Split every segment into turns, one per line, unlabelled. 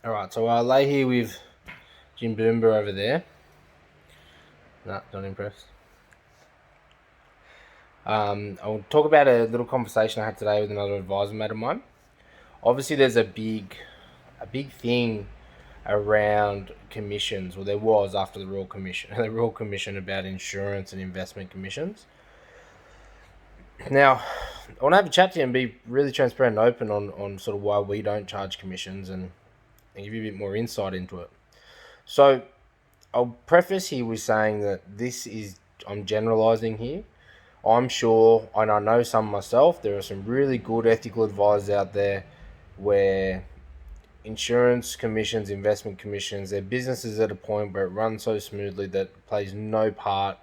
All right, so I lay here with Jim Boomber over there. Nah, not impressed. I'll talk about a little conversation I had today with another advisor mate of mine. Obviously, there's a big thing around commissions. Well, there was after the Royal Commission, the Royal Commission about insurance and investment commissions. Now, I want to have a chat to you and be really transparent and open on sort of why we don't charge commissions and give you a bit more insight into it. So, I'll preface here with saying that I'm generalizing here. I'm sure, and I know some myself, there are some really good ethical advisors out there where insurance commissions, investment commissions, their business is at a point where it runs so smoothly that it plays no part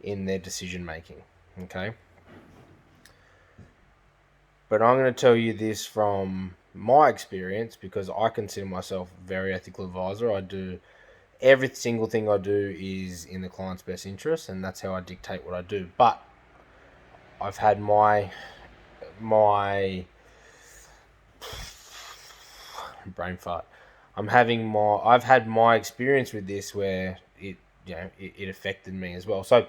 in their decision making. Okay. But I'm going to tell you this from my experience because I consider myself a very ethical advisor. I do every single thing I do is in the client's best interest, and that's how I dictate what I do. But I've had my brain fart. I've had my experience with this where it affected me as well. So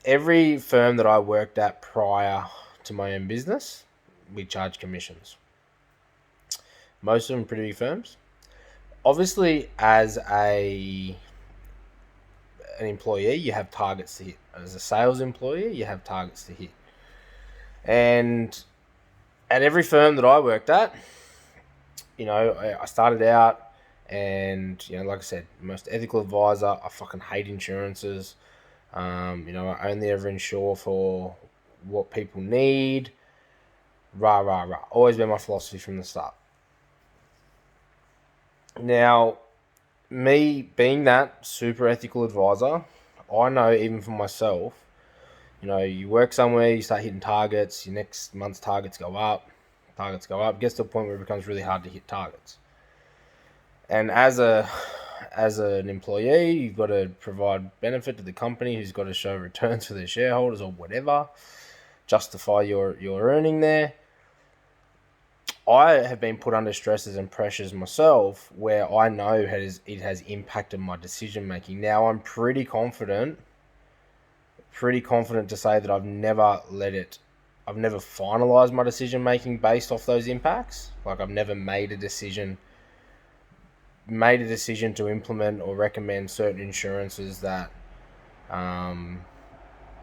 every firm that I worked at prior to my own business, we charge commissions. Most of them pretty big firms. Obviously, as an employee, you have targets to hit. As a sales employee, you have targets to hit. And at every firm that I worked at, I started out and, like I said, most ethical advisor. I fucking hate insurances. I only ever insure for what people need. Rah, rah, rah. Always been my philosophy from the start. Now, me being that super ethical advisor, I know even for myself, you work somewhere, you start hitting targets, your next month's targets go up, it gets to a point where it becomes really hard to hit targets. And as an employee, you've got to provide benefit to the company who's got to show returns for their shareholders or whatever, justify your earning there. I have been put under stresses and pressures myself where I know it has impacted my decision making. Now I'm pretty confident to say that I've never finalized my decision making based off those impacts. Like I've never made a decision to implement or recommend certain insurances that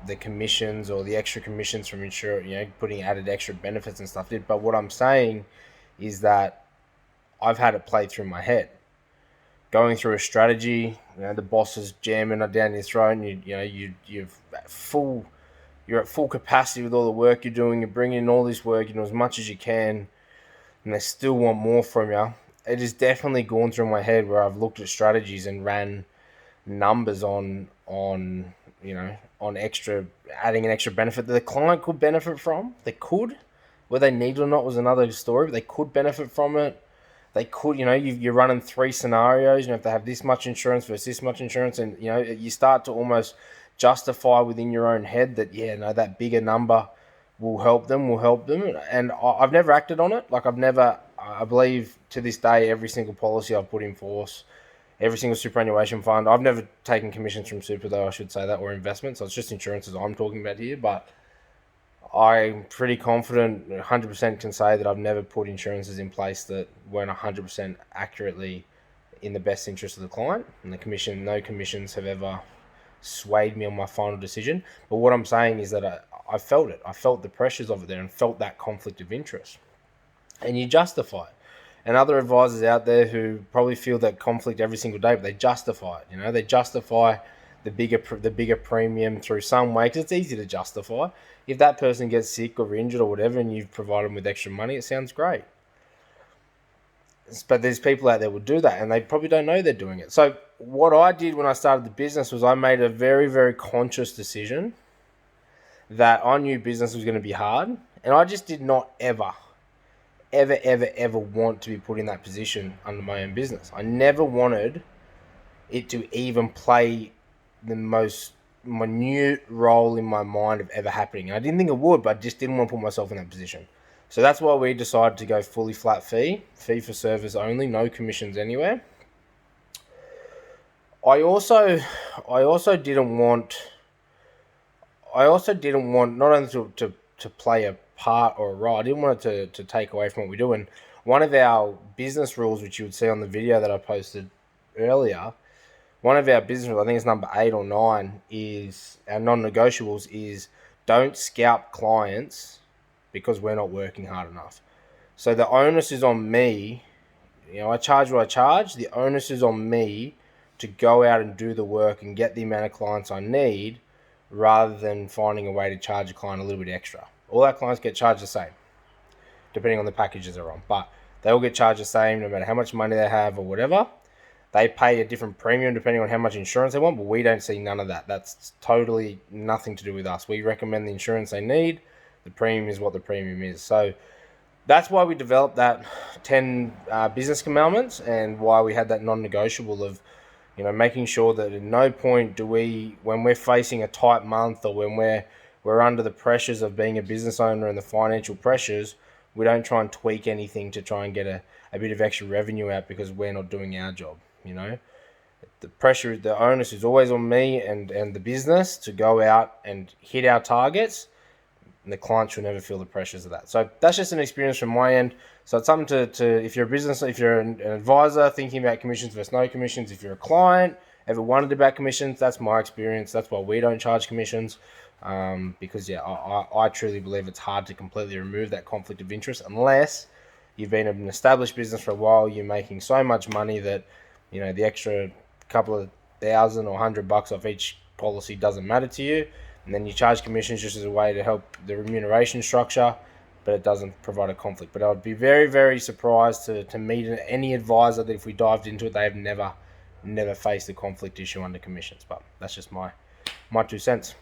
the commissions or the extra commissions from putting added extra benefits and stuff did. But what I'm saying is that I've had it play through my head. Going through a strategy, the boss is jamming down your throat, and you're at full capacity with all the work you're doing. You're bringing in all this work, as much as you can, and they still want more from you. It has definitely gone through my head where I've looked at strategies and ran numbers on adding an extra benefit that the client could benefit from. They could. Whether they need it or not was another story, but they could benefit from it. They could, you're running 3 scenarios. You have to have this much insurance versus this much insurance, and you start to almost justify within your own head that that bigger number will help them. And I've never acted on it. Like I believe to this day, every single policy I've put in force, every single superannuation fund, I've never taken commissions from super though, I should say that, or investments. So it's just insurances I'm talking about here, but I'm pretty confident, 100% can say that I've never put insurances in place that weren't 100% accurately in the best interest of the client. And no commissions have ever swayed me on my final decision. But what I'm saying is that I felt it. I felt the pressures of it there and felt that conflict of interest. And you justify it. And other advisors out there who probably feel that conflict every single day, but they justify it. They justify the bigger premium through some way, because it's easy to justify. If that person gets sick or injured or whatever and you've provided them with extra money, it sounds great. But there's people out there who will do that and they probably don't know they're doing it. So what I did when I started the business was I made a very, very conscious decision that I knew business was going to be hard, and I just did not ever want to be put in that position under my own business. I never wanted it to even play the most minute role in my mind of ever happening. And I didn't think it would, but I just didn't want to put myself in that position. So that's why we decided to go fully flat fee for service only, no commissions anywhere. I also didn't want not only to play a part or a role, I didn't want it to take away from what we do. And one of our business rules, which you would see on the video that I posted earlier, one of our business rules, I think it's number 8 or 9, is our non-negotiables is don't scalp clients because we're not working hard enough. So the onus is on me. I charge what I charge. The onus is on me to go out and do the work and get the amount of clients I need, rather than finding a way to charge a client a little bit extra. All our clients get charged the same, depending on the packages they're on, but they all get charged the same no matter how much money they have or whatever. They pay a different premium depending on how much insurance they want, but we don't see none of that. That's totally nothing to do with us. We recommend the insurance they need. The premium is what the premium is. So that's why we developed that 10 business commandments, and why we had that non-negotiable of, making sure that at no point do we, when we're facing a tight month or when we're under the pressures of being a business owner and the financial pressures, we don't try and tweak anything to try and get a bit of extra revenue out because we're not doing our job. The pressure, the onus is always on me and the business to go out and hit our targets, and the client should never feel the pressures of that. So that's just an experience from my end. So it's something to if you're a business, if you're an advisor thinking about commissions versus no commissions, if you're a client ever wondered about commissions, that's my experience. That's why we don't charge commissions, because I truly believe it's hard to completely remove that conflict of interest unless you've been an established business for a while. You're making so much money that the extra couple of $1,000 or $100 off each policy doesn't matter to you, and then you charge commissions just as a way to help the remuneration structure, but it doesn't provide a conflict. But I would be very, very surprised to meet any advisor that if we dived into it, they've never faced a conflict issue under commissions. But that's just my 2 cents.